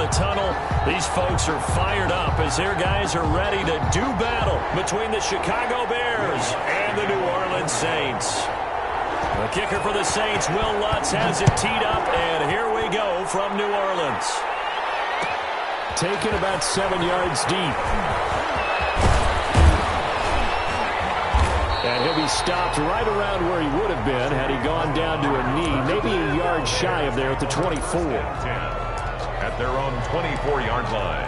the tunnel. These folks are fired up as their guys are ready to do battle between the Chicago Bears and the New Orleans Saints. The kicker for the Saints, Will Lutz, has it teed up, and here we go from New Orleans. Taken about 7 yards deep. And he'll be stopped right around where he would have been had he gone down to a knee, maybe a yard shy of there at the 24. At their own 24-yard line.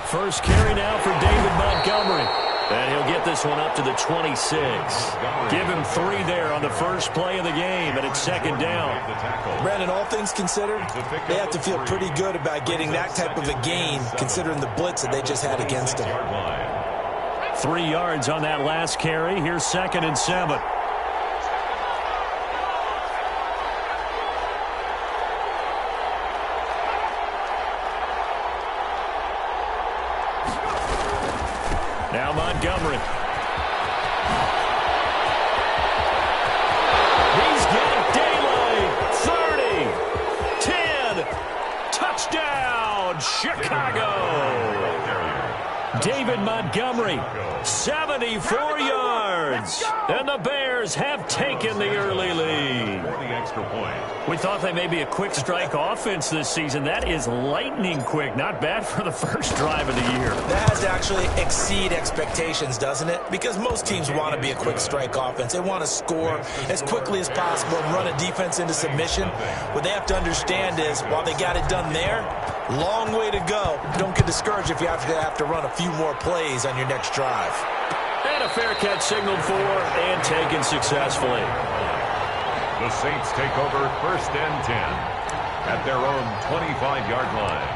First carry now for David Montgomery. And he'll get this one up to the 26. Give him 3 there on the first play of the game, and it's second down. Brandon, all things considered, they have to feel pretty good about getting that type of a gain, considering the blitz that they just had against them. 3 yards on that last carry. Here's 2nd and 7. Now Montgomery. He's got daylight. 30, 10, touchdown, Chicago. David Montgomery, 74 yards. And the Bears have taken the early lead. We thought they may be a quick strike offense this season. That is lightning quick. Not bad for the first drive of the year. That has to actually exceed expectations, doesn't it? Because most teams want to be a quick strike offense. They want to score as quickly as possible and run a defense into submission. What they have to understand is, while they got it done there, long way to go. Don't get discouraged if you have to run a few more plays on your next drive. And a fair catch signaled for and taken successfully. The Saints take over 1st and 10 at their own 25-yard line.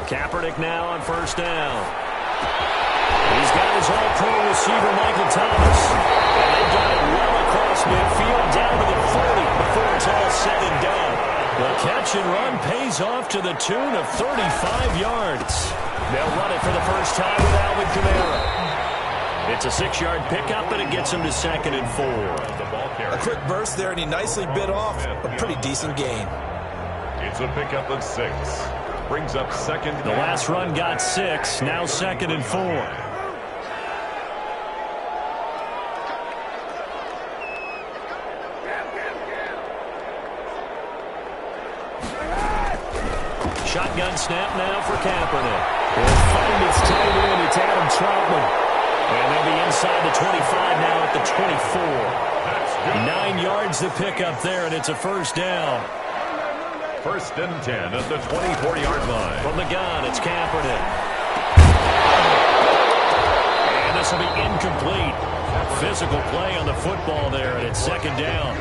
Kaepernick now on 1st down. He's got his all-pro receiver, Michael Thomas. And they've got it well across midfield down to the 40 before it's all said and done. The catch and run pays off to the tune of 35 yards. They'll run it for the first time with Alvin Kamara. It's a 6-yard pickup, and it gets him to 2nd and 4. A quick burst there, and he nicely bit off a pretty decent gain. It's a pickup of 6. Brings up 2nd. The last run got 6. Now 2nd and 4. Shotgun snap now for Kaepernick. He'll find its tight end. It's Adam Troutman. And they'll be inside the 25 now at the 24. 9 yards to pick up there, and it's a first down. 1st and 10 at the 24-yard line. From the gun, it's Kaepernick. And this will be incomplete. Physical play on the football there, and it's 2nd down.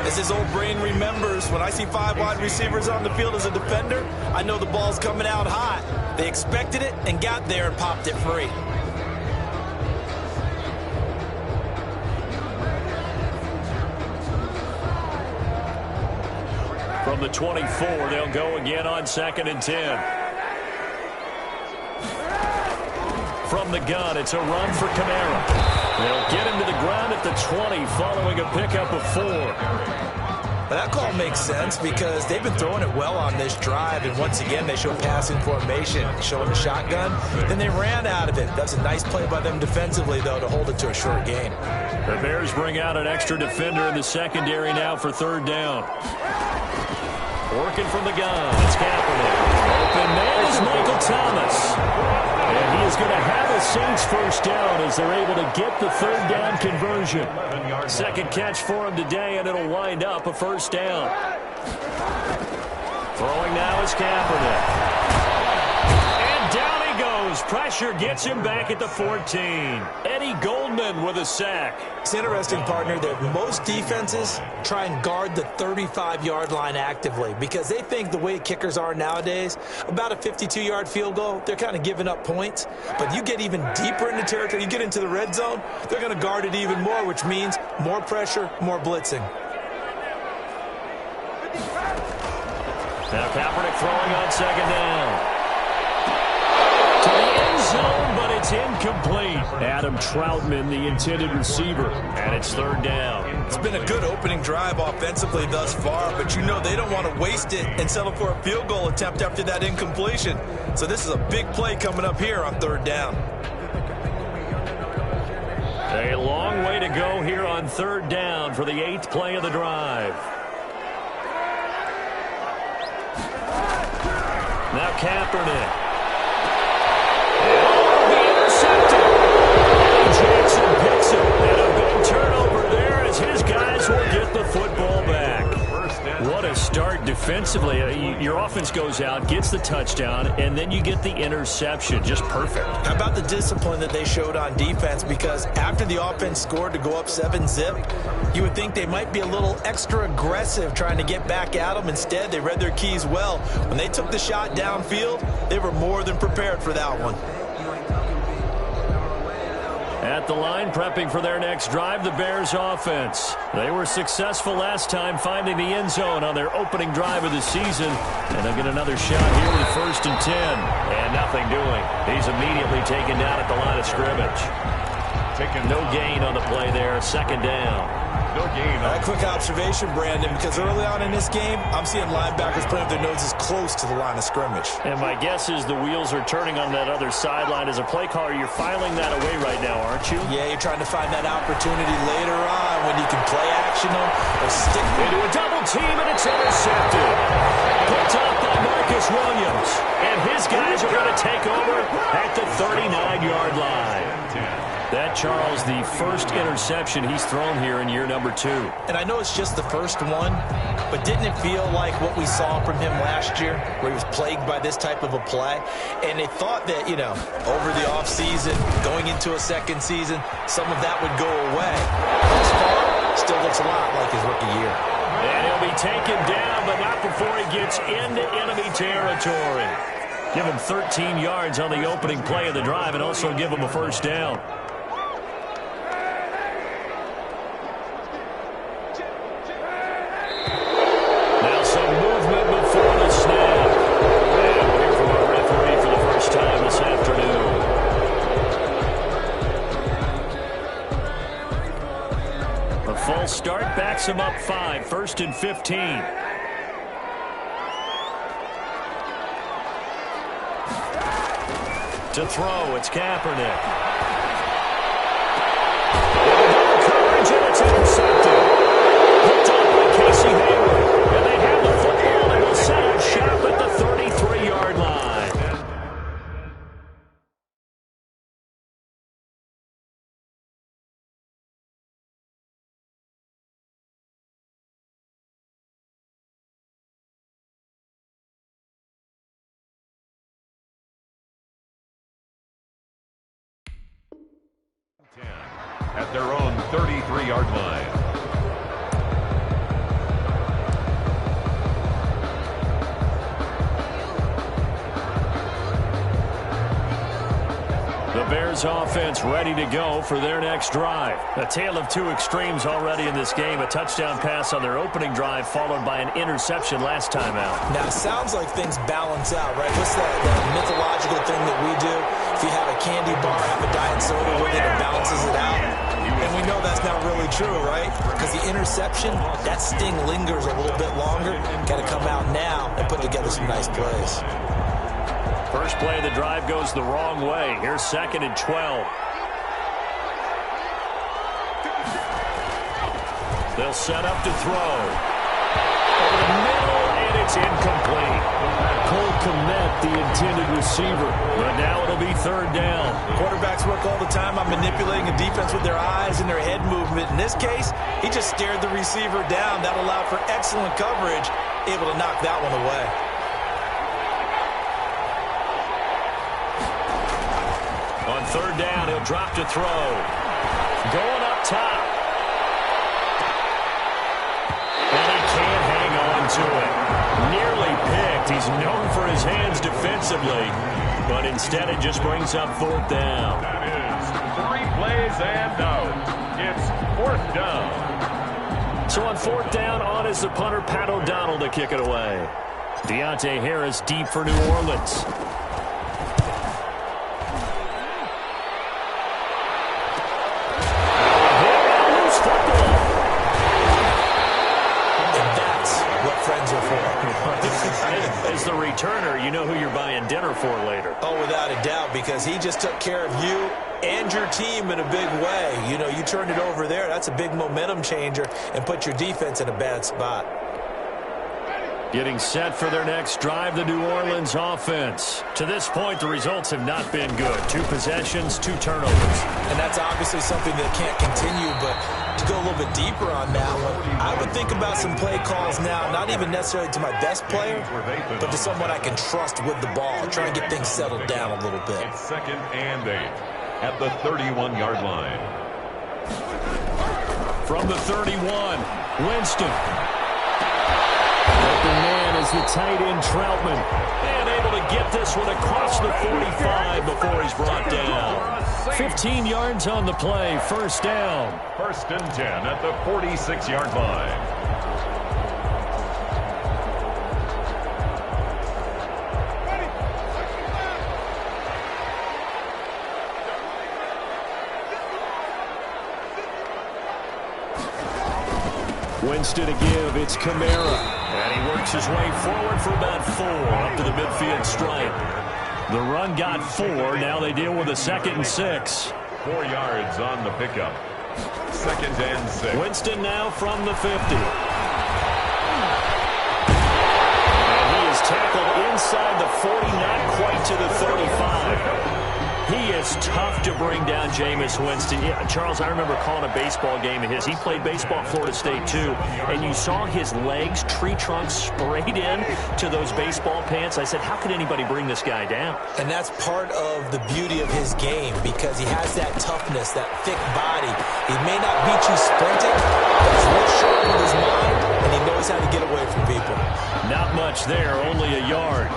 As his old brain remembers, when I see 5 wide receivers on the field as a defender, I know the ball's coming out hot. They expected it and got there and popped it free. From the 24, they'll go again on 2nd and 10. From the gun, it's a run for Kamara. They'll get him to the ground at the 20 following a pickup of 4. That call makes sense because they've been throwing it well on this drive, and once again they show passing formation, showing the shotgun. Then they ran out of it. That's a nice play by them defensively, though, to hold it to a short gain. The Bears bring out an extra defender in the secondary now for 3rd down. Working from the gun, it's Kaepernick. Open man is Michael Thomas. And he is going to have a Saints first down as they're able to get the 3rd down conversion. 2nd catch for him today, and it'll wind up a first down. Throwing now is Kaepernick. And down he goes misses. Pressure gets him back at the 14. Eddie Goldman with a sack. It's interesting, partner, that most defenses try and guard the 35-yard line actively because they think the way kickers are nowadays, about a 52-yard field goal, they're kind of giving up points. But you get even deeper into territory, you get into the red zone, they're going to guard it even more, which means more pressure, more blitzing. Now Kaepernick throwing on second down. To the end zone, but it's incomplete. Adam Troutman, the intended receiver, and it's third down. It's been a good opening drive offensively thus far, but you know they don't want to waste it and settle for a field goal attempt after that incompletion. So this is a big play coming up here on third down. A long way to go here on third down for the 8th play of the drive. Now Kaepernick. And be intercepted. Jackson picks it. And a big turnover there as his guys will get the football back. What a start defensively. Your offense goes out, gets the touchdown, and then you get the interception. Just perfect. How about the discipline that they showed on defense? Because after the offense scored to go up 7-zip, you would think they might be a little extra aggressive trying to get back at them. Instead, they read their keys well. When they took the shot downfield, they were more than prepared for that one. At the line, prepping for their next drive, the Bears offense. They were successful last time finding the end zone on their opening drive of the season. And they'll get another shot here with 1st and 10. And nothing doing. He's immediately taken down at the line of scrimmage. No gain on the play there. Second down. No gain. A quick observation, Brandon, because early on in this game, I'm seeing linebackers putting up their noses close to the line of scrimmage. And my guess is the wheels are turning on that other sideline. As a play caller, you're filing that away right now, aren't you? Yeah, you're trying to find that opportunity later on when you can play action them or stick into a double team, and it's intercepted. Picked up by Marcus Williams. And his guys are going to take over at the 39-yard line. That, Charles, the first interception he's thrown here in year number 2. And I know it's just the first one, but didn't it feel like what we saw from him last year, where he was plagued by this type of a play? And they thought that, over the offseason, going into a second season, some of that would go away. Thus far, still looks a lot like his rookie year. And he'll be taken down, but not before he gets into enemy territory. Give him 13 yards on the opening play of the drive and also give him a first down. Start backs him up 5, 1st and 15. To throw, it's Kaepernick. Coverage, and it's intercepted. Picked up by Casey Hayward. And they have the football and will set up shop at the 33-yard line. At their own 33-yard line. The Bears offense ready to go for their next drive. A tale of two extremes already in this game. A touchdown pass on their opening drive followed by an interception last time out. Now, it sounds like things balance out, right? What's that mythological thing that we do? If you have a candy bar, have a diet soda with it, it balances it out. And we know that's not really true, right? Because the interception, that sting lingers a little bit longer. Got to come out now and put together some nice plays. First play of the drive goes the wrong way. Here's 2nd and 12. They'll set up to throw. Over the middle, and it's incomplete. Cole Kmet, the intended receiver. But now it'll be third down. Quarterbacks work all the time on manipulating a defense with their eyes and their head movement. In this case, he just stared the receiver down. That allowed for excellent coverage, able to knock that one away. On third down, he'll drop to throw. Going up top. And he can't hang on to it. Nearly picked. He's known for his hands defensively. But instead, it just brings up fourth down. That is 3 plays and out. It's fourth down. So on fourth down, on is the punter, Pat O'Donnell, to kick it away. Deontay Harris deep for New Orleans. As the returner, you know who you're buying dinner for later. Oh, without a doubt, because he just took care of you and your team in a big way. You know, you turned it over there. That's a big momentum changer and put your defense in a bad spot. Getting set for their next drive, the New Orleans offense. To this point, the results have not been good. 2 possessions, 2 turnovers. And that's obviously something that can't continue, but to go a little bit deeper on that one, I would think about some play calls now, not even necessarily to my best player, but to someone I can trust with the ball. Try and get things settled down a little bit. It's 2nd and 8 at the 31-yard line. From the 31, Winston. Open man is the tight end, Troutman. And able to get this one across the 45 before he's brought down. 15 yards on the play, first down. 1st and 10 at the 46-yard line. Winston to give, it's Kamara. And he works his way forward for about 4 up to the midfield stripe. The run got 4. Now they deal with a 2nd and 6. 4 yards on the pickup. 2nd and 6. Winston now from the 50. And he is tackled inside the 40, not quite to the 35. He is tough to bring down, Jameis Winston. Yeah, Charles, I remember calling a baseball game of his. He played baseball at Florida State, too. And you saw his legs, tree trunks sprayed in to those baseball pants. I said, how could anybody bring this guy down? And that's part of the beauty of his game because he has that toughness, that thick body. He may not beat you sprinting, but he's real sharp with his mind, and he knows how to get away from people. Not much there, only a yard.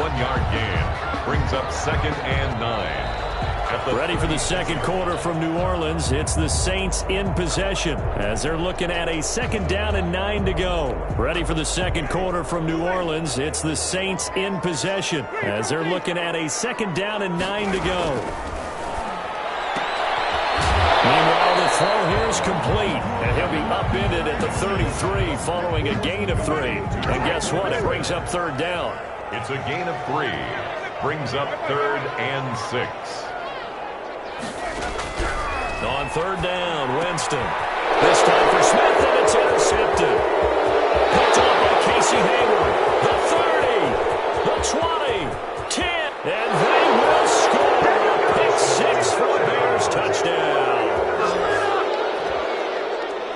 1-yard gain. Brings up 2nd and 9. Ready for the second quarter from New Orleans. It's the Saints in possession as they're looking at a 2nd down and 9 to go. Ready for the second quarter from New Orleans. It's the Saints in possession as they're looking at a 2nd down and 9 to go. Meanwhile, the throw here is complete, and he'll be upended at the 33 following a gain of 3. And guess what? It brings up 3rd down. It's a gain of 3. Brings up 3rd and 6. On 3rd down, Winston. This time for Smith, and it's intercepted. Picked up by Casey Hayward. The 30, the 20, 10, and they will score a pick 6 for the Bears touchdown.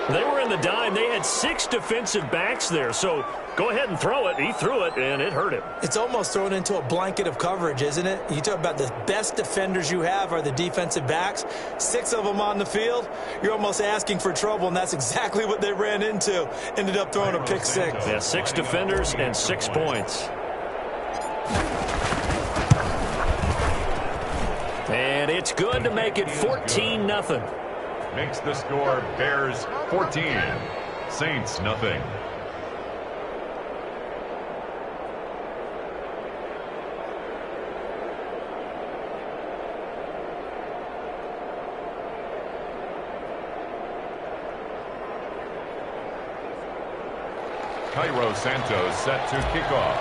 They were in the dime. They had 6 defensive backs there, so go ahead and throw it. He threw it, and it hurt him. It's almost thrown into a blanket of coverage, isn't it? You talk about the best defenders you have are the defensive backs. 6 of them on the field. You're almost asking for trouble, and that's exactly what they ran into. Ended up throwing a pick 6. Yeah, 6 defenders and 6 points. And it's good to make it 14-0. Makes the score Bears 14, Saints nothing. Cairo Santos set to kick off.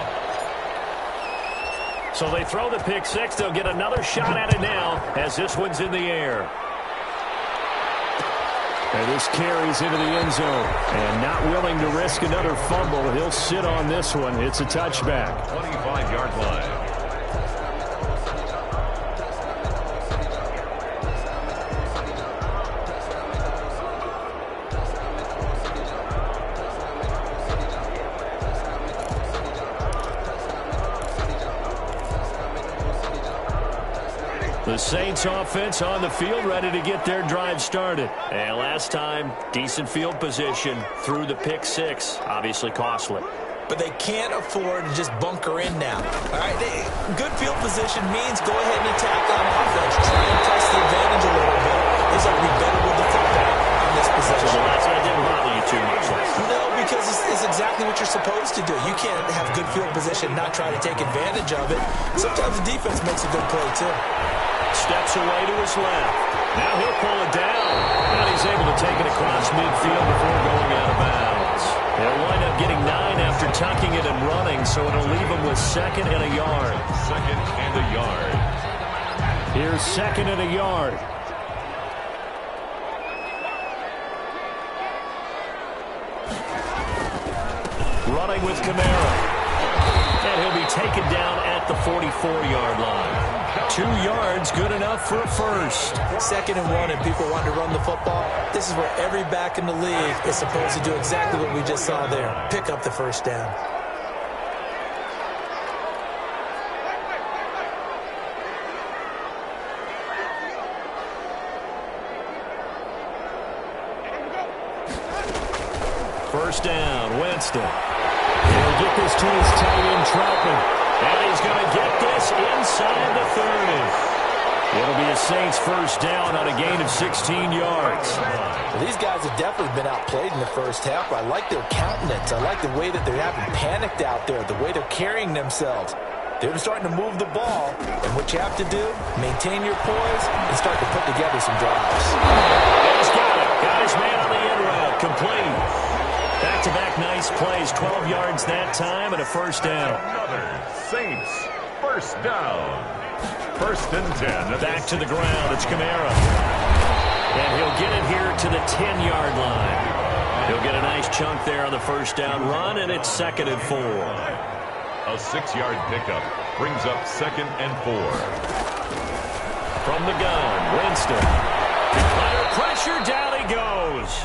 So they throw the pick 6. They'll get another shot at it now as this one's in the air. And this carries into the end zone. And not willing to risk another fumble. He'll sit on this one. It's a touchback. 25-yard line. The Saints offense on the field, ready to get their drive started. And last time, decent field position through the pick six. Obviously costly. But they can't afford to just bunker in now. All right, good field position means go ahead and attack on offense. Try and press the advantage a little bit. Is that be better with the football on this possession? So that's why it didn't bother you too much. No, because it's exactly what you're supposed to do. You can't have good field position, not try to take advantage of it. Sometimes the defense makes a good play, too. Steps away to his left. Now he'll pull it down. And he's able to take it across midfield before going out of bounds. They'll wind up getting 9 after tucking it and running, so it'll leave him with 2nd and a yard. 2nd and a yard. Here's 2nd and a yard. Running with Kamara. And he'll be taken down at the 44-yard line. 2 yards, good enough for a first. 2nd and 1, and people want to run the football. This is where every back in the league is supposed to do exactly what we just saw there. Pick up the first down. First down, Winston. He'll get this to his tight end, Troutman. And he's going to get this inside the 30. It'll be a Saints first down on a gain of 16 yards. Well, these guys have definitely been outplayed in the first half. I like their countenance. I like the way that they're having panicked out there, the way they're carrying themselves. They're starting to move the ball, and what you have to do, maintain your poise and start to put together some drives. He's got it. Got his man on the in route. Complete. Back-to-back nice plays. 12 yards that time and a first down. Another Saints first down. 1st and 10. Back to the ground. It's Kamara. And he'll get it here to the 10-yard line. He'll get a nice chunk there on the first down run, and it's 2nd and 4. A 6-yard pickup brings up 2nd and 4. From the gun, Winston. Under pressure, down he goes.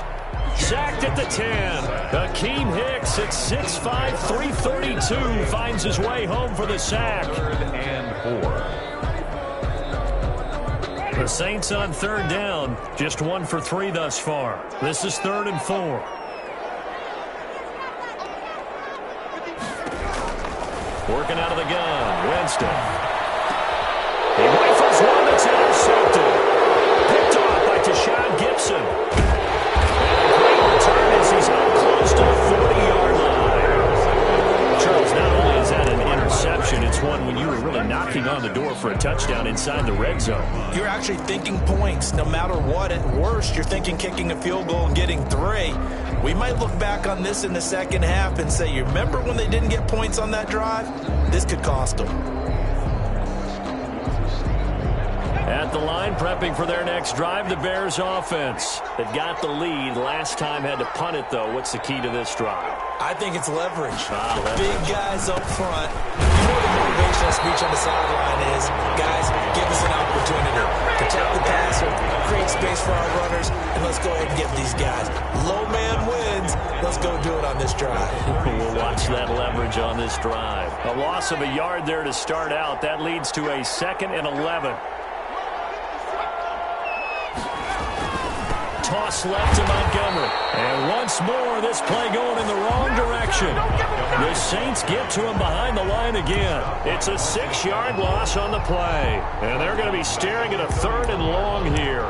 Sacked at the 10. Akeem Hicks at 6'5", 332 finds his way home for the sack. 3rd and 4. The Saints on 3rd down, just 1 for 3 thus far. This is 3rd and 4. Working out of the gun, Winston. He rifles one that's intercepted. Picked off by Tashawn Gibson. Return as he's up close to the 40-yard line. Charles, not only is that an interception, it's one when you were really knocking on the door for a touchdown inside the red zone. You're actually thinking points no matter what. At worst, you're thinking kicking a field goal and getting 3. We might look back on this in the second half and say, you remember when they didn't get points on that drive? This could cost them. At the line, prepping for their next drive, the Bears offense. They've got the lead. Last time had to punt it, though. What's the key to this drive? I think it's leverage. Leverage. Big guys up front. You know the motivational speech on the sideline is, guys, give us an opportunity. Protect the passer, create space for our runners, and let's go ahead and get these guys. Low man wins. Let's go do it on this drive. We'll watch that leverage on this drive. A loss of a yard there to start out. That leads to a 2nd and 11. Toss left to Montgomery. And once more, this play going in the wrong direction. The Saints get to him behind the line again. It's a 6-yard loss on the play. And they're going to be staring at a 3rd and long here.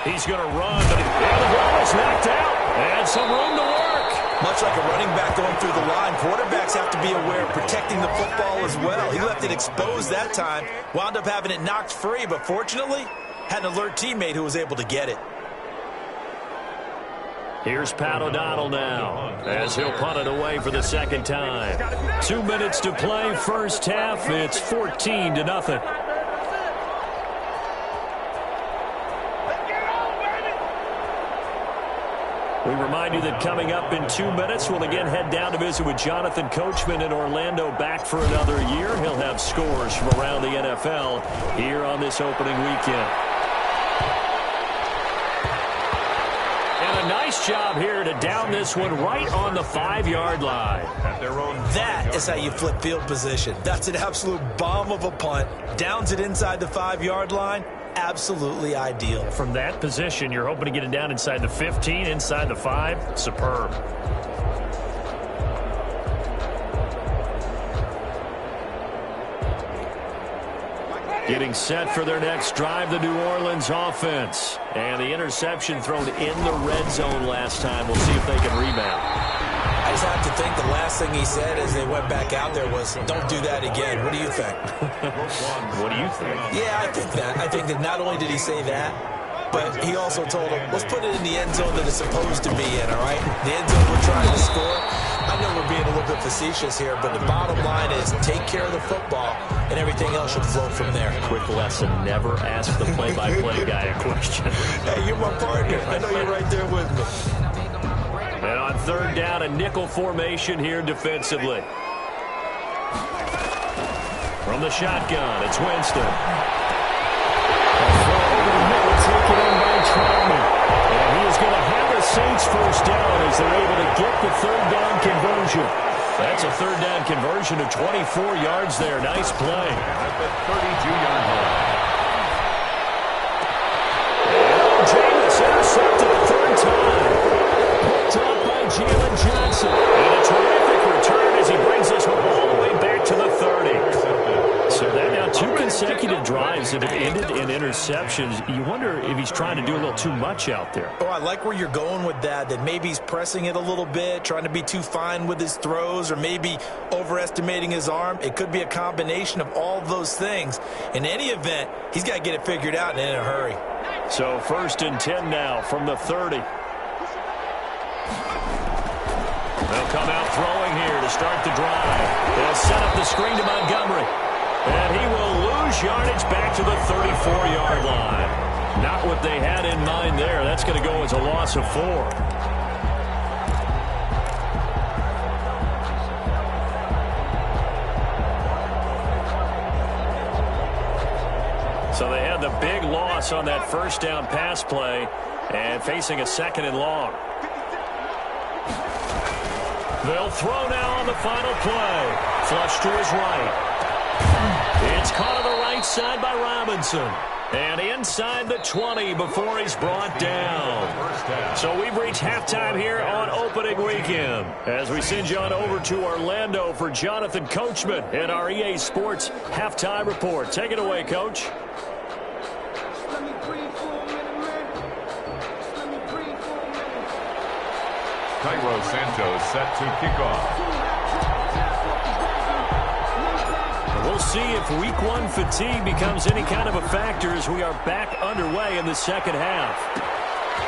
He's going to run, but the ball is knocked out. And some room to work. Much like a running back going through the line, quarterbacks quarterbacks have to be aware of protecting the football as well. He left it exposed that time, wound up having it knocked free, but fortunately, had an alert teammate who was able to get it. Here's Pat O'Donnell now, as he'll punt it away for the second time. 2 minutes to play, first half. It's 14-0. We remind you that coming up in 2 minutes, we'll again head down to visit with Jonathan Coachman in Orlando, back for another year. He'll have scores from around the NFL here on this opening weekend. And a nice job here to down this one right on the 5-yard line. That is how you flip field position. That's an absolute bomb of a punt. Downs it inside the 5-yard line. Absolutely ideal. From that position, you're hoping to get it down inside the 15, inside the 5. Superb. Getting set for their next drive, the New Orleans offense. And the interception thrown in the red zone last time. We'll see if they can rebound. I just have to think the last thing he said as they went back out there was, don't do that again. What do you think? What do you think? Yeah, I think that. I think that not only did he say that, but he also told him, let's put it in the end zone that it's supposed to be in, all right? The end zone we're trying to score. I know we're being a little bit facetious here, but the bottom line is take care of the football, and everything else should flow from there. Quick lesson, never ask the play-by-play guy a question. Hey, you're my partner. I know you're right there with me. And on third down, a nickel formation here defensively. From the shotgun, it's Winston. Taken in by Troutman. And he is going to have the Saints first down as they're able to get the third down conversion. That's a third down conversion of 24 yards there. Nice play. At the 32-yard line. Jameis intercepted the third time. Picked up by Jalen Johnson. And a terrific return as he brings this one all the way back to the 30. So that now 2 consecutive drives that have ended in interceptions. You wonder if he's trying to do a little too much out there. Oh, I like where you're going with that maybe he's pressing it a little bit, trying to be too fine with his throws, or maybe overestimating his arm. It could be a combination of all those things. In any event, he's got to get it figured out and in a hurry. So first and 10 now from the 30. They'll come out throwing here to start the drive. They'll set up the screen to Montgomery. And he will lose yardage back to the 34-yard line. Not what they had in mind there. That's going to go as a loss of 4. So they had the big loss on that first down pass play and facing a second and long. They'll throw now on the final play. Flush to his right. It's caught on the right side by Robinson. And inside the 20 before he's brought down. So we've reached halftime here on opening weekend. As we send you on over to Orlando for Jonathan Coachman in our EA Sports Halftime Report. Take it away, Coach. Cairo Santos set to kick off. We'll see if week 1 fatigue becomes any kind of a factor as we are back underway in the second half.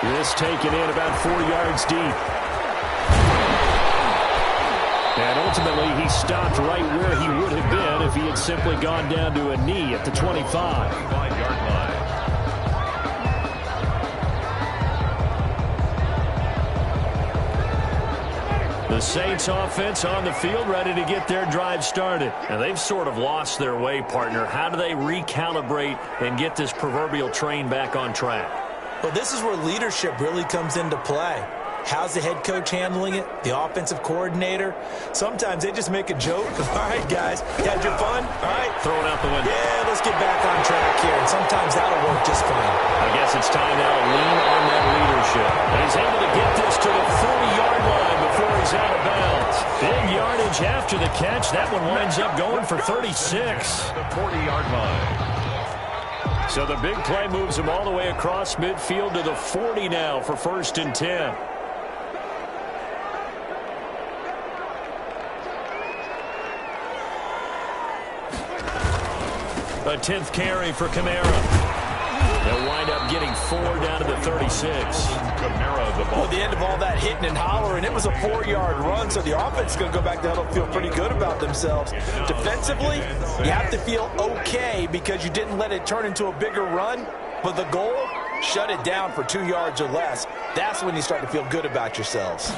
This taken in about 4 yards deep. And ultimately he stopped right where he would have been if he had simply gone down to a knee at the 25. 25-yard line. The Saints offense on the field ready to get their drive started. And they've sort of lost their way, partner. How do they recalibrate and get this proverbial train back on track? Well, this is where leadership really comes into play. How's the head coach handling it? The offensive coordinator? Sometimes they just make a joke. All right, guys, had your fun? All right. Throw it out the window. Yeah, let's get back on track here. And sometimes that'll work just fine. I guess it's time now to lean on that leadership. And he's able to get this to the 40-yard line before he's out of bounds. Big yardage after the catch. That one winds up going for 36. The 40-yard line. So the big play moves him all the way across midfield to the 40 now for first and 10. A 10th carry for Kamara. They'll wind up getting 4 down to the 36. Kamara, the ball. Well, at the end of all that hitting and hollering, it was a 4-yard run, so the offense is going to go back to huddle, feel pretty good about themselves. Defensively, you have to feel okay because you didn't let it turn into a bigger run, but the goal, shut it down for 2 yards or less. That's when you start to feel good about yourselves.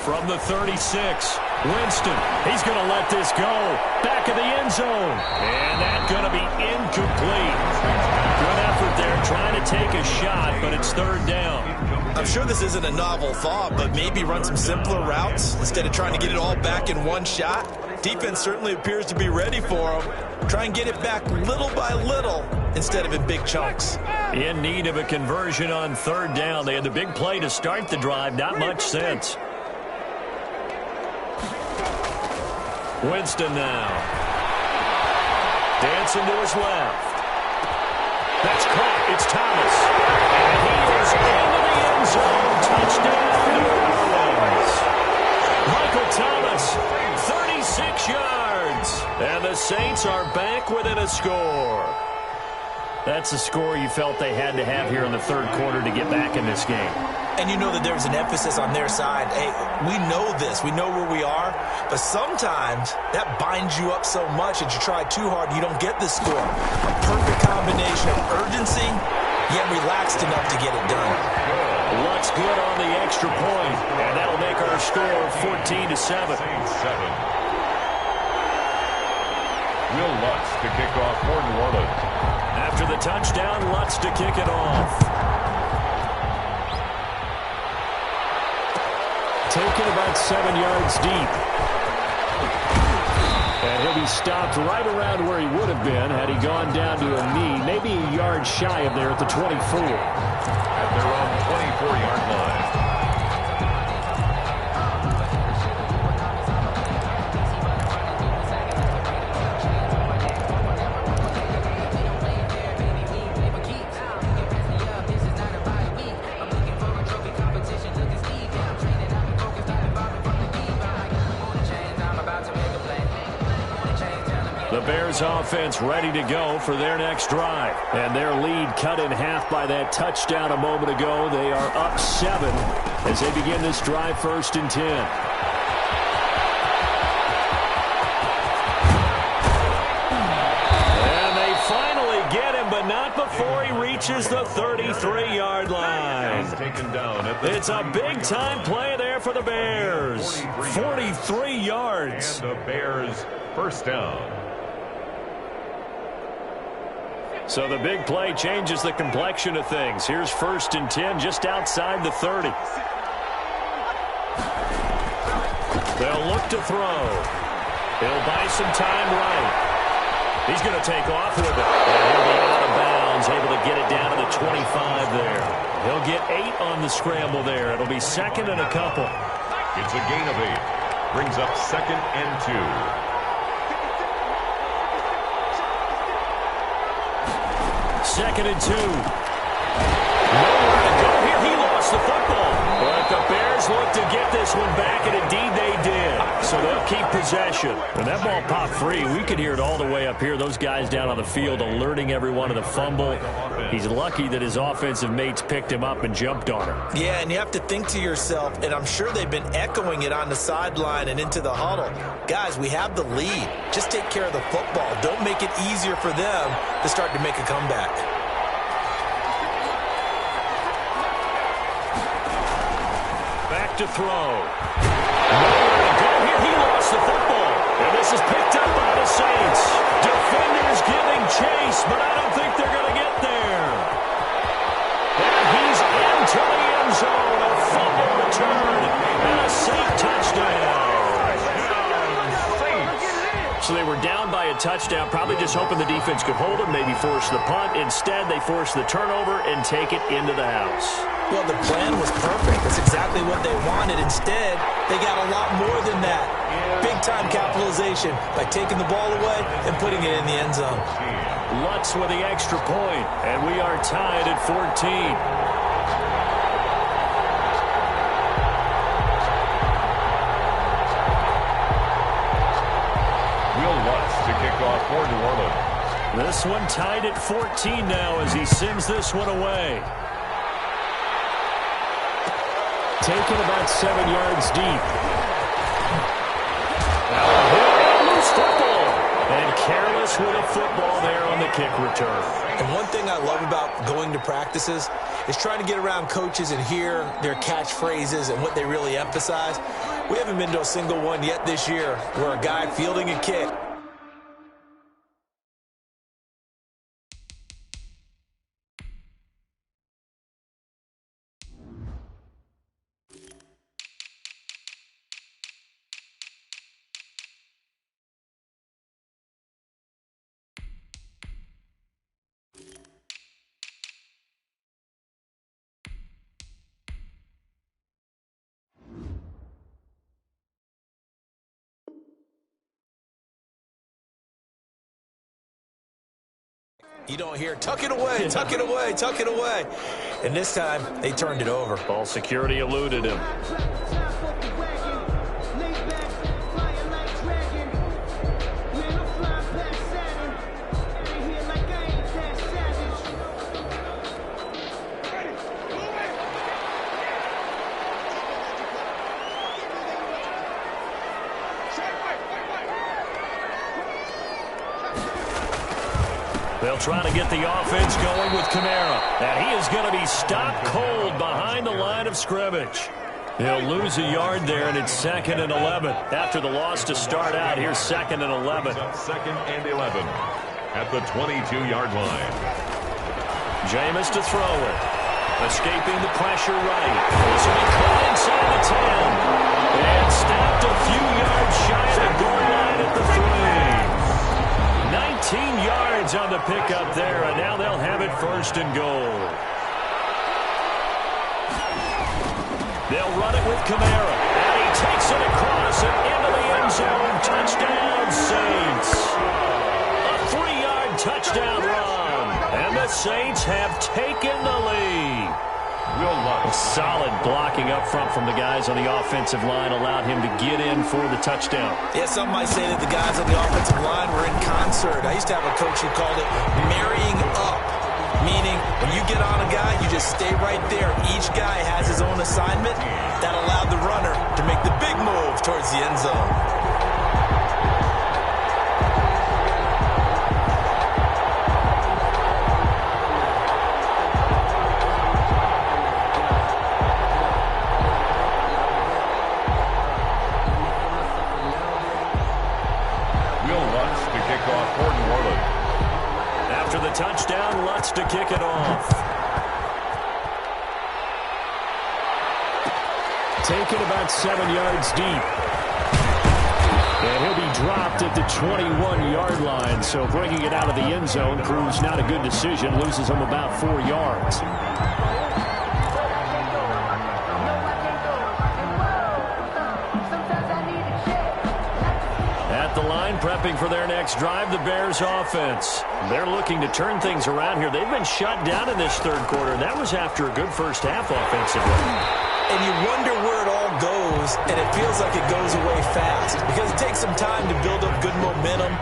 From the 36, Winston, he's going to let this go. Back of the end zone. And that's going to be incomplete. Good effort there, trying to take a shot, but it's 3rd down. I'm sure this isn't a novel thought, but maybe run some simpler routes instead of trying to get it all back in one shot. Defense certainly appears to be ready for them. Try and get it back little by little instead of in big chunks. In need of a conversion on 3rd down. They had the big play to start the drive. Not much sense. Winston now. Dancing to his left. That's caught. It's Thomas. And he is into the end zone. Touchdown, New Orleans. Michael Thomas, 36 yards. And the Saints are back within a score. That's a score you felt they had to have here in the 3rd quarter to get back in this game. And you know that there was an emphasis on their side. Hey, we know this. We know where we are. But sometimes that binds you up so much that you try too hard, you don't get the score. A perfect combination of urgency, yet relaxed enough to get it done. Lutz good on the extra point, and that'll make our score 14-7. Will Lutz to kick off for New Orleans. After the touchdown, Lutz to kick it off. Taken about 7 yards deep. And he'll be stopped right around where he would have been had he gone down to a knee, maybe a yard shy of there at the 24. At their own 24-yard line. The Bears offense ready to go for their next drive. And their lead cut in half by that touchdown a moment ago. They are up 7 as they begin this drive 1st and 10. And they finally get him, but not before he reaches the 33-yard line. Taken down at the It's a big-time play there for the Bears. 43 yards. And the Bears 1st down. So the big play changes the complexion of things. Here's 1st and 10 just outside the 30. They'll look to throw. He'll buy some time right. He's going to take off with it. And he'll be out of bounds, able to get it down to the 25 there. He'll get 8 on the scramble there. It'll be 2nd and a couple. It's a gain of 8. Brings up 2nd and 2. 2nd and 2. Nowhere to go here. He lost the football. But the Bears look to get this one back, and indeed they did. So they'll keep possession. When that ball popped free, we could hear it all the way up here. Those guys down on the field alerting everyone of the fumble. He's lucky that his offensive mates picked him up and jumped on him. Yeah, and you have to think to yourself, and I'm sure they've been echoing it on the sideline and into the huddle. Guys, we have the lead. Just take care of the football. Don't make it easier for them to start to make a comeback. Back to throw. Nowhere to go here. He lost the football. And this is picked up by the Saints. Defenders giving chase, but I don't think they're going to get there. And he's into the end zone. A fumble return and a Saint touchdown. So they were down by a touchdown, probably just hoping the defense could hold them, maybe force the punt. Instead, they forced the turnover and take it into the house. Well, the plan was perfect. That's exactly what they wanted. Instead, they got a lot more than that. Big-time capitalization by taking the ball away and putting it in the end zone. Lutz with the extra point, and we are tied at 14. Will Lutz to kick off for New Orleans. This one tied at 14 now as he sends this one away. Taken about 7 yards deep. Now a hit, loose football. And careless with a football there on the kick return. And one thing I love about going to practices is trying to get around coaches and hear their catchphrases and what they really emphasize. We haven't been to a single one yet this year where a guy fielding a kick you don't hear, tuck it away, tuck it away, tuck it away. And this time, they turned it over. Ball security eluded him. They'll try to get the offense going with Kamara. And he is going to be stopped cold behind the line of scrimmage. He'll lose a yard there, and it's 2nd and 11. After the loss to start out, here's 2nd and 11. 2nd and 11 at the 22-yard line. Jameis to throw it. Escaping the pressure right. This will be caught inside the 10. And stopped a few yards shy of the goal line at the 3. 19 yards on the pickup there, and now they'll have it 1st and goal. They'll run it with Kamara, and he takes it across and into the end zone. Touchdown, Saints. A 3-yard touchdown run, and the Saints have taken the lead. Solid blocking up front from the guys on the offensive line allowed him to get in for the touchdown. Yeah, some might say that the guys on the offensive line were in concert. I used to have a coach who called it marrying up, meaning when you get on a guy, you just stay right there. Each guy has his own assignment. That allowed the runner to make the big move towards the end zone. Touchdown, Lutz to kick it off. Taken about 7 yards deep. And he'll be dropped at the 21-yard line, so bringing it out of the end zone proves not a good decision. Loses him about 4 yards. Prepping for their next drive, the Bears offense. They're looking to turn things around here. They've been shut down in this 3rd quarter. That was after a good first half offensively. And you wonder where it all goes, and it feels like it goes away fast because it takes some time to build up good momentum,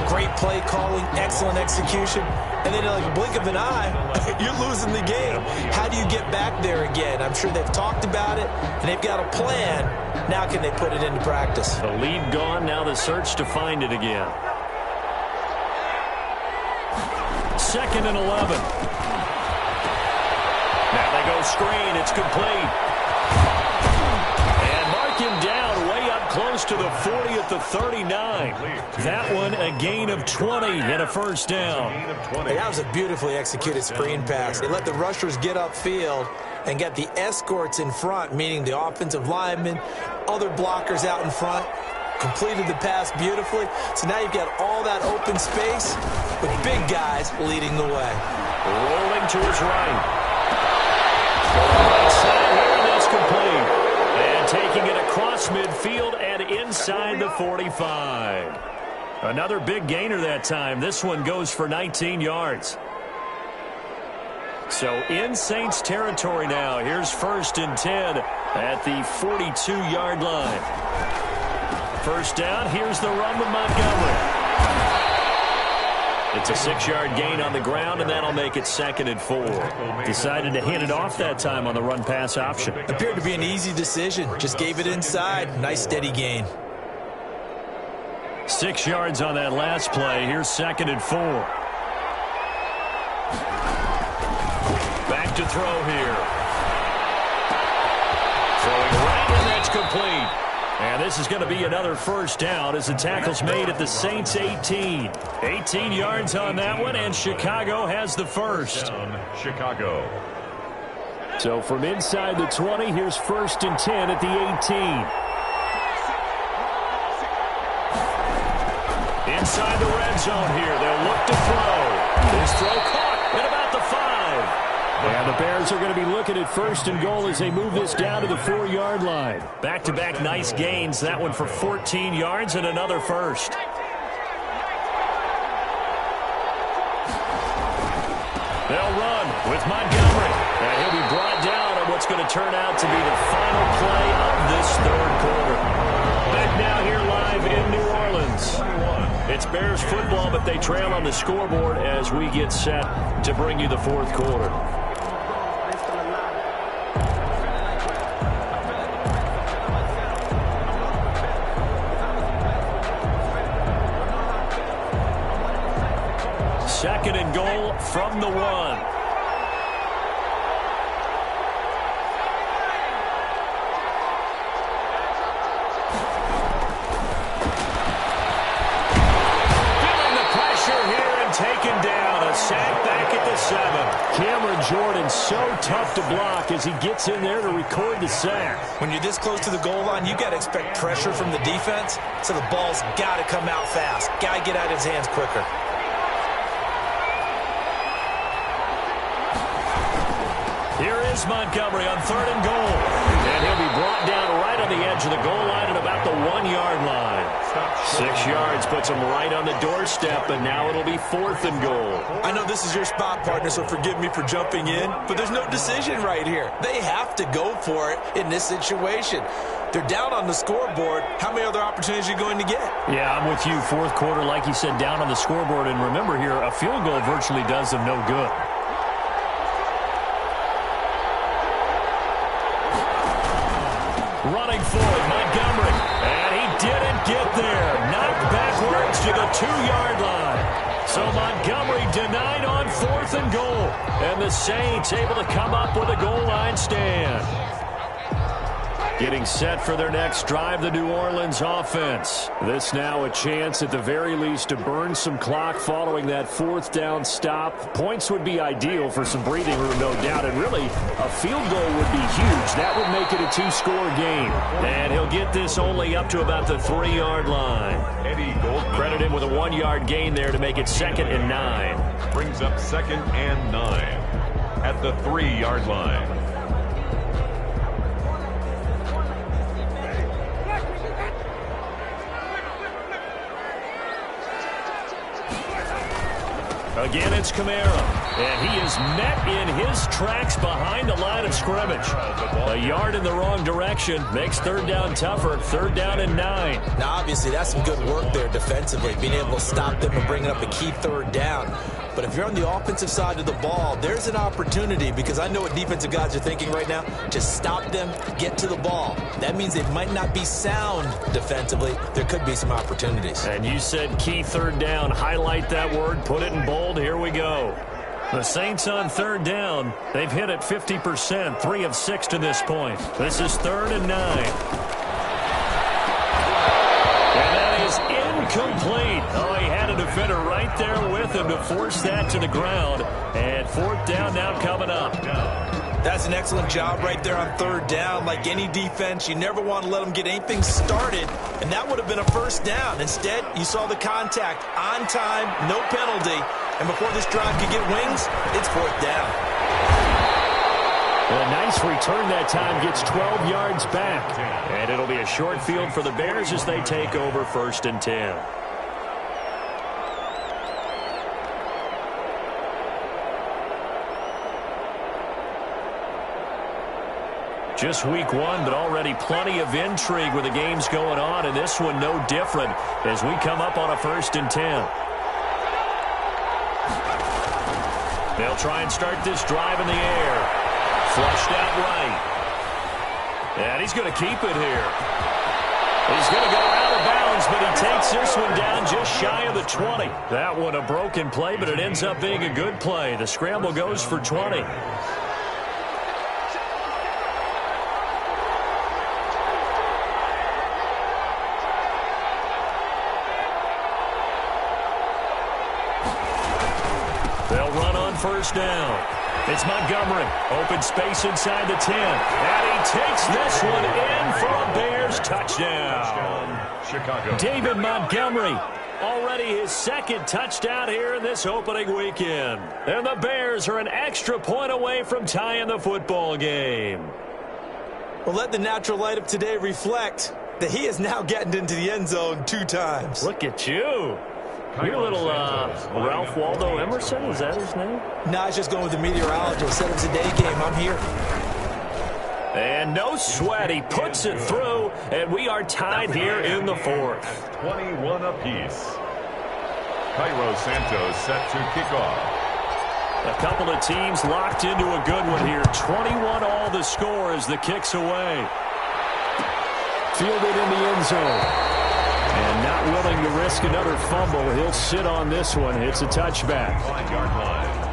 great play calling, excellent execution, and then like a blink of an eye, you're losing the game. How do you get back there again? I'm sure they've talked about it, and they've got a plan. Now can they put it into practice? The lead gone, now the search to find it again. 2nd and 11. Now they go screen, it's complete. And mark him down way up close to the 40 at the 39. That one a gain of 20 and a 1st down. Hey, that was a beautifully executed screen pass. They let the rushers get upfield and get the escorts in front, meaning the offensive linemen, other blockers out in front, completed the pass beautifully. So now you've got all that open space with big guys leading the way. Rolling to his right. Right side here, and that's complete. And taking it across midfield and inside the 45. Another big gainer that time. This one goes for 19 yards. So in Saints territory now. Here's 1st and 10 at the 42-yard line. 1st down. Here's the run with Montgomery. It's a 6-yard gain on the ground, and that'll make it 2nd and 4. Decided to hand it off that time on the run-pass option. Appeared to be an easy decision. Just gave it inside. Nice, steady gain. 6 yards on that last play. Here's 2nd and 4. Back to throw here. Throwing right, and that's complete. And this is going to be another first down as the tackle's made at the Saints' 18. 18 yards on that one, and Chicago has the first. Chicago. So from inside the 20, here's 1st and 10 at the 18. Inside the red zone here. They'll look to throw. This throw caught at about the 5. And the Bears are going to be looking at 1st and goal as they move this down to the 4-yard line. Back-to-back nice gains. That one for 14 yards and another first. They'll run with Montgomery. And he'll be brought down on what's going to turn out to be the final play of this 3rd quarter. Back now here live in New Orleans. It's Bears football, but they trail on the scoreboard as we get set to bring you the 4th quarter. Second and goal from the 1. Feeling the pressure here and taken down. A sack back at the 7. Cameron Jordan so tough to block as he gets in there to record the sack. When you're this close to the goal line, you got to expect pressure from the defense, so the ball's got to come out fast. Got to get out of his hands quicker. Here is Montgomery on 3rd and goal. And he'll be brought down right on the edge of the goal line at about the 1-yard line. 6 yards puts him right on the doorstep, and now it'll be 4th and goal. I know this is your spot, partner, so forgive me for jumping in, but there's no decision right here. They have to go for it in this situation. They're down on the scoreboard. How many other opportunities are you going to get? Yeah, I'm with you. 4th quarter, like you said, down on the scoreboard. And remember here, a field goal virtually does them no good. Running forward, Montgomery. And he didn't get there. Knocked backwards to the 2-yard line. So Montgomery denied on 4th and goal. And the Saints able to come up with a goal line stand. Getting set for their next drive, the New Orleans offense. This now a chance at the very least to burn some clock following that 4th down stop. Points would be ideal for some breathing room, no doubt. And really, a field goal would be huge. That would make it a 2-score game. And he'll get this only up to about the 3-yard line. Credit him with a 1-yard gain there to make it 2nd and 9. Brings up 2nd and 9 at the 3-yard line. Again, it's Kamara, and he is met in his tracks behind the line of scrimmage. A yard in the wrong direction makes 3rd down tougher. 3rd down and 9. Now, obviously, that's some good work there defensively, being able to stop them and bringing up a key 3rd down. But if you're on the offensive side of the ball, there's an opportunity, because I know what defensive guys are thinking right now. Just stop them, get to the ball. That means they might not be sound defensively. There could be some opportunities. And you said key 3rd down. Highlight that word. Put it in bold. Here we go. The Saints on 3rd down. They've hit it 50%, 3 of 6 to this point. This is 3rd and 9. And that is incomplete. Oh, he had a defender right there with him to force that to the ground. And 4th down now coming up. That's an excellent job right there on 3rd down. Like any defense, you never want to let them get anything started, and that would have been a 1st down. Instead, you saw the contact on time, no penalty, and before this drive could get wings, it's 4th down. A nice return that time, gets 12 yards back. And it'll be a short field for the Bears as they take over 1st and 10. Just week 1, but already plenty of intrigue with the games going on, and this one no different as we come up on a 1st and 10. They'll try and start this drive in the air. Flushed out right. And he's going to keep it here. He's going to go out of bounds, but he takes this one down just shy of the 20. That one a broken play, but it ends up being a good play. The scramble goes for 20. They'll run on first down. It's Montgomery. Open space inside the 10. And he takes this one in for a Bears touchdown. Chicago. David Montgomery, already his second touchdown here in this opening weekend. And the Bears are an extra point away from tying the football game. Well, let the natural light of today reflect that he is now getting into the end zone 2 times. Look at you. You're a little Ralph Waldo Emerson, is that his name? No, I was just going with the meteorologist. Said it was a day game. I'm here. And no sweat. He puts it through, and we are tied here in the 4th. 21 apiece. Cairo Santos set to kick off. A couple of teams locked into a good one here. 21 all the score as the kick's away. Fielded in the end zone. And not willing to risk another fumble. He'll sit on this one. It's a touchback. 5-yard line.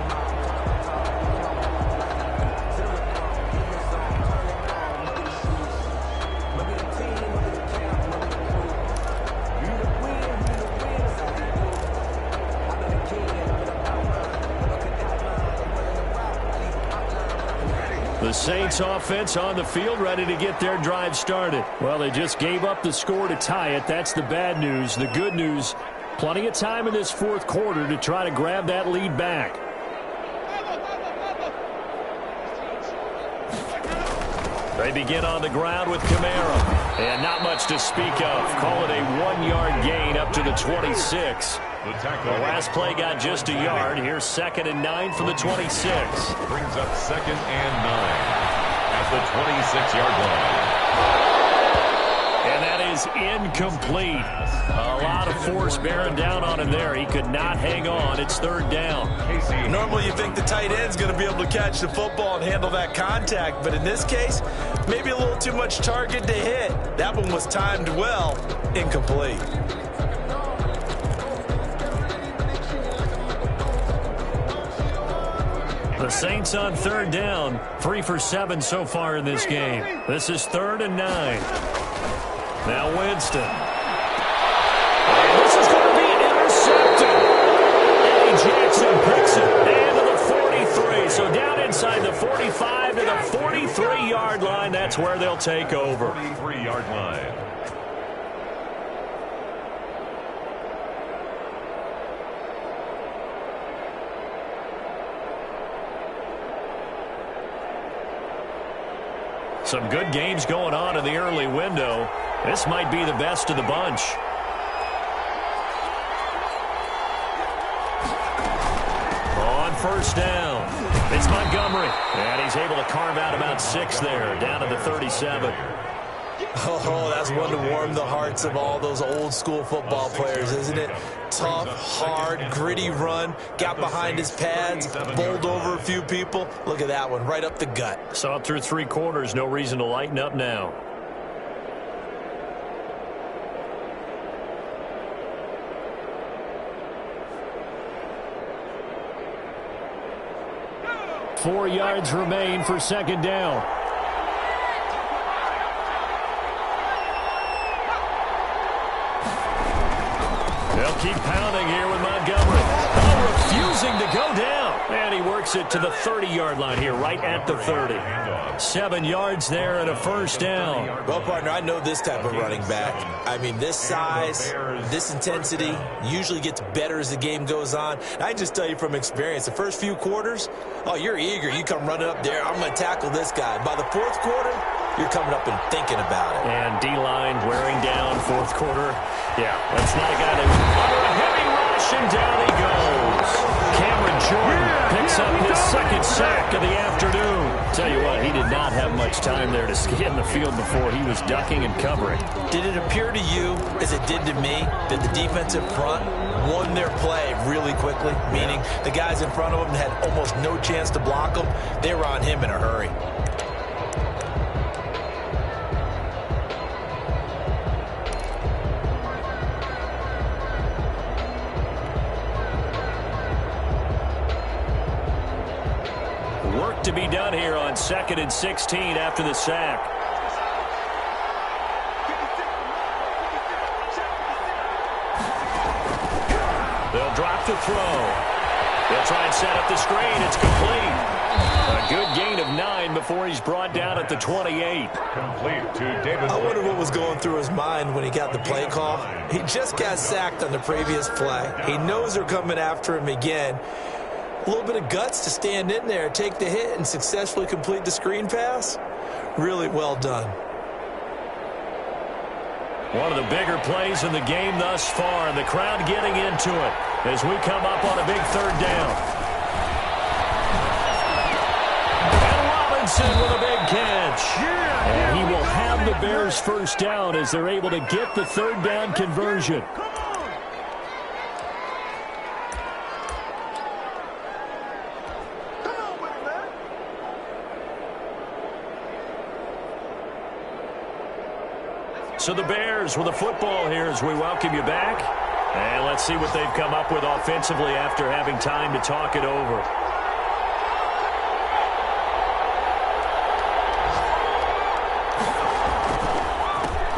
The Saints offense on the field, ready to get their drive started. Well, they just gave up the score to tie it. That's the bad news. The good news, plenty of time in this 4th quarter to try to grab that lead back. They begin on the ground with Kamara. And not much to speak of. Call it a 1-yard gain up to the 26. The last play got just a yard. Here's 2nd and 9 from the 26. Brings up 2nd and 9 at the 26-yard line. And that is incomplete. A lot of force bearing down on him there. He could not hang on. It's 3rd down. Normally you think the tight end's going to be able to catch the football and handle that contact, but in this case, maybe a little too much target to hit. That one was timed well. Incomplete. The Saints on 3rd down. 3 for 7 so far in this game. This is 3rd and 9. Now Winston. And this is going to be intercepted. Eddie Jackson picks it. And to the 43. So down inside the 45 to the 43-yard line. That's where they'll take over. 43-yard line. Some good games going on in the early window. This might be the best of the bunch. On first down, it's Montgomery. And he's able to carve out about 6 there, down to the 37. Oh, that's one to warm the hearts of all those old-school football players, isn't it? Tough, hard, gritty run, got behind his pads, bowled over a few people. Look at that one, right up the gut. Saw it through 3 quarters, no reason to lighten up now. Four yards remain for 2nd down. They'll keep pounding here with Montgomery. Oh, refusing to go down. And he works it to the 30-yard line here, right at the 30. 7 yards there and a first down. Well, partner, I know this type of running back. I mean, this size, this intensity usually gets better as the game goes on. I just tell you from experience, the first few quarters, oh, you're eager. You come running up there. I'm going to tackle this guy. By the 4th quarter, you're coming up and thinking about it. And D-line wearing down 4th quarter. Yeah, that's not a guy that was under a heavy rush. rushing down he goes. Cameron Jordan picks up his second sack of the afternoon. Tell you what, he did not have much time there to scan the field before he was ducking and covering. Did it appear to you, as it did to me, that the defensive front won their play really quickly? Meaning the guys in front of him had almost no chance to block him. They were on him in a hurry. Work to be done here on 2nd and 16 after the sack. They'll drop the throw. They'll try and set up the screen. It's complete. A good gain of 9 before he's brought down at the 28. Complete to David. I wonder what was going through his mind when he got the play call. He just got sacked on the previous play. He knows they're coming after him again. A little bit of guts to stand in there, take the hit, and successfully complete the screen pass. Really well done. One of the bigger plays in the game thus far, and the crowd getting into it as we come up on a big 3rd down. And Robinson with a big catch. And he will have the Bears' first down as they're able to get the 3rd down conversion. So the Bears with the football here as we welcome you back. And let's see what they've come up with offensively after having time to talk it over.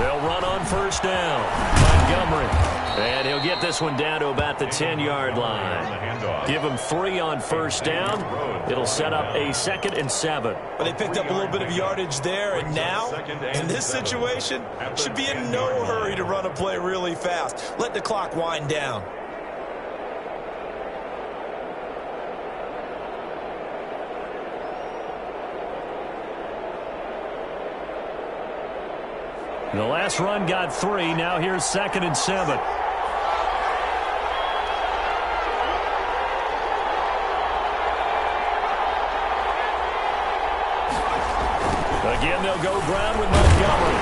They'll run on 1st down. Montgomery. And he'll get this one down to about the 10-yard line. Give him 3 on 1st down. It'll set up a 2nd and 7. But they picked up a little bit of yardage there, and now, in this situation, should be in no hurry to run a play really fast. Let the clock wind down. The last run got 3. Now here's 2nd and 7. Again, they'll go ground with Montgomery.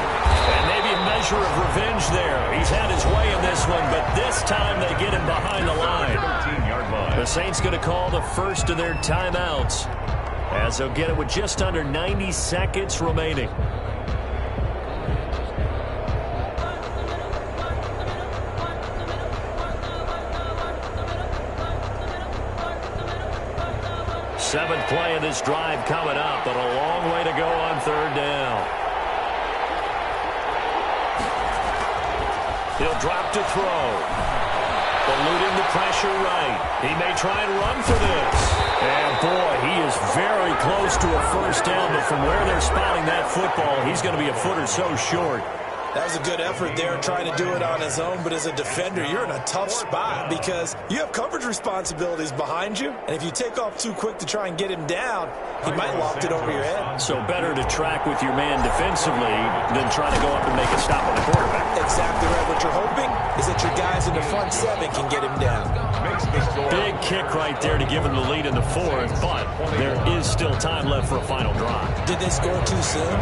And maybe a measure of revenge there. He's had his way in this one, but this time they get him behind the line. 13-yard line. The Saints going to call the first of their timeouts as they'll get it with just under 90 seconds remaining. Seventh play of this drive coming up, but a long way to go on 3rd down. He'll drop to throw. Eluding the pressure right. He may try and run for this. And boy, he is very close to a 1st down, but from where they're spotting that football, he's going to be a foot or so short. That was a good effort there, trying to do it on his own, but as a defender, you're in a tough spot because you have coverage responsibilities behind you, and if you take off too quick to try and get him down, he might loft it over your head. So better to track with your man defensively than trying to go up and make a stop on the quarterback. Exactly right. What you're hoping is that your guys in the front 7 can get him down. Big kick right there to give him the lead in the 4th, but there is still time left for a final drive. Did they score too soon?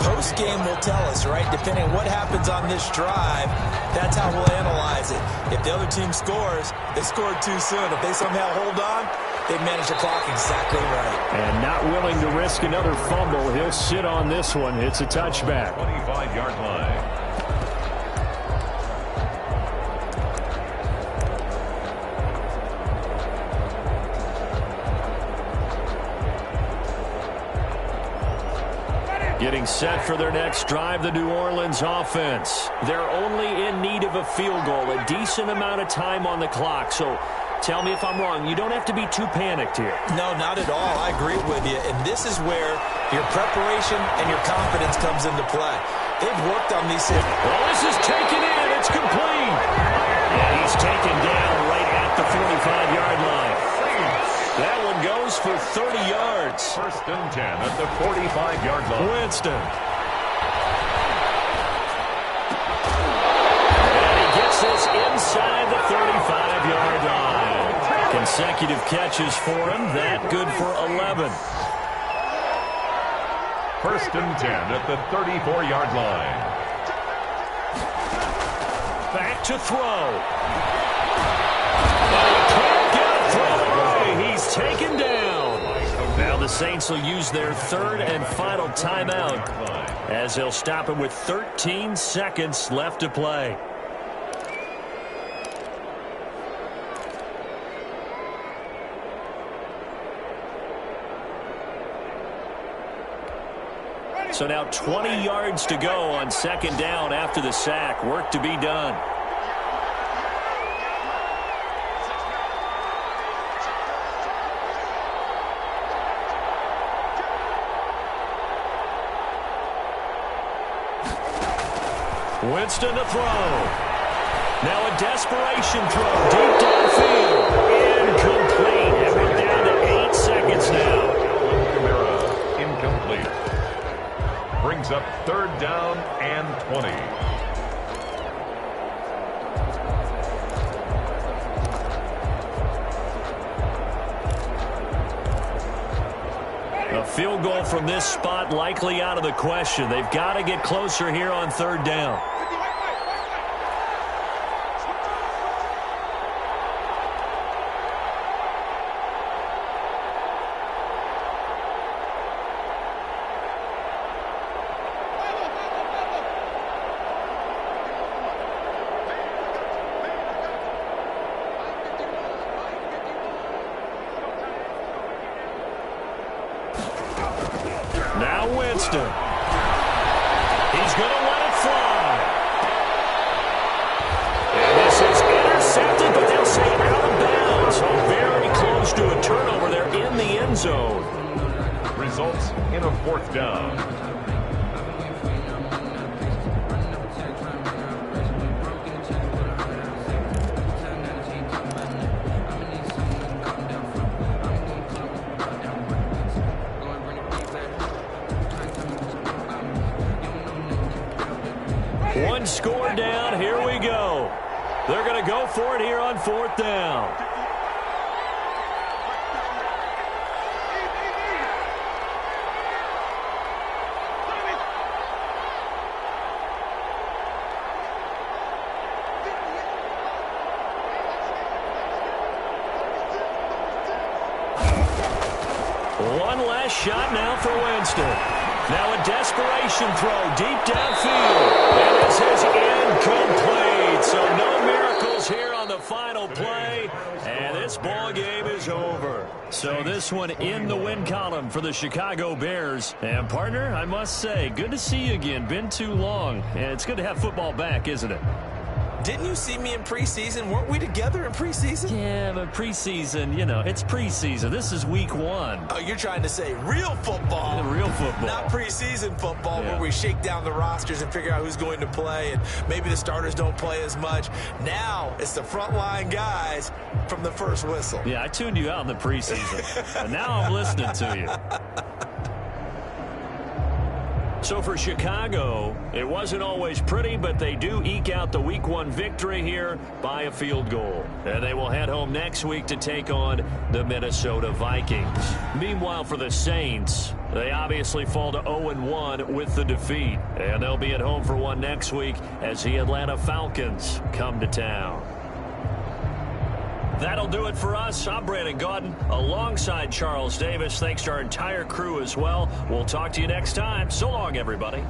Post-game will tell us, right? Depending on what happens on this drive, that's how we'll analyze it. If the other team scores, they scored too soon. If they somehow hold on, they've managed the clock exactly right. And not willing to risk another fumble, he'll sit on this one. It's a touchback. 25-yard line. Getting set for their next drive, the New Orleans offense. They're only in need of a field goal, a decent amount of time on the clock. So tell me if I'm wrong. You don't have to be too panicked here. No, not at all. I agree with you. And this is where your preparation and your confidence comes into play. They've worked on these. Well, this is taken in. It's complete. And he's taken down right at the 45-yard line. That one goes for 30 yards. 1st and 10 at the 45-yard line. Winston. And he gets this inside the 35-yard consecutive catches for him. That good for 11. 1st and 10 at the 34-yard line. Back to throw. Can't get a throw away. He's taken down. Now the Saints will use their 3rd and final timeout as they'll stop him with 13 seconds left to play. So now 20 yards to go on 2nd down after the sack. Work to be done. Winston to throw. Now a desperation throw deep downfield. Incomplete. And we're down to 8 seconds now. Incomplete. Brings up 3rd down and 20. A field goal from this spot likely out of the question. They've got to get closer here on 3rd down. Now Winston. He's going to let it fly. And this is intercepted, but they'll say out of bounds. So very close to a turnover there in the end zone. Results in a 4th down. One score down. Here we go. They're going to go for it here on 4th down. One last shot now for Winston. Now a desperation throw deep downfield. And this is incomplete. So no miracles here on the final play. And this ball game is over. So this one in the win column for the Chicago Bears. And partner, I must say, good to see you again. Been too long. And it's good to have football back, isn't it? Didn't you see me in preseason? Weren't we together in preseason? Yeah, but preseason, you know, it's preseason. This is week 1. Oh, you're trying to say real football. Yeah, real football. Not preseason football where we shake down the rosters and figure out who's going to play, and maybe the starters don't play as much. Now it's the frontline guys from the first whistle. Yeah, I tuned you out in the preseason. And now I'm listening to you. So for Chicago, it wasn't always pretty, but they do eke out the Week 1 victory here by a field goal. And they will head home next week to take on the Minnesota Vikings. Meanwhile, for the Saints, they obviously fall to 0-1 with the defeat. And they'll be at home for one next week as the Atlanta Falcons come to town. That'll do it for us. I'm Brandon Gaudin alongside Charles Davis. Thanks to our entire crew as well. We'll talk to you next time. So long, everybody.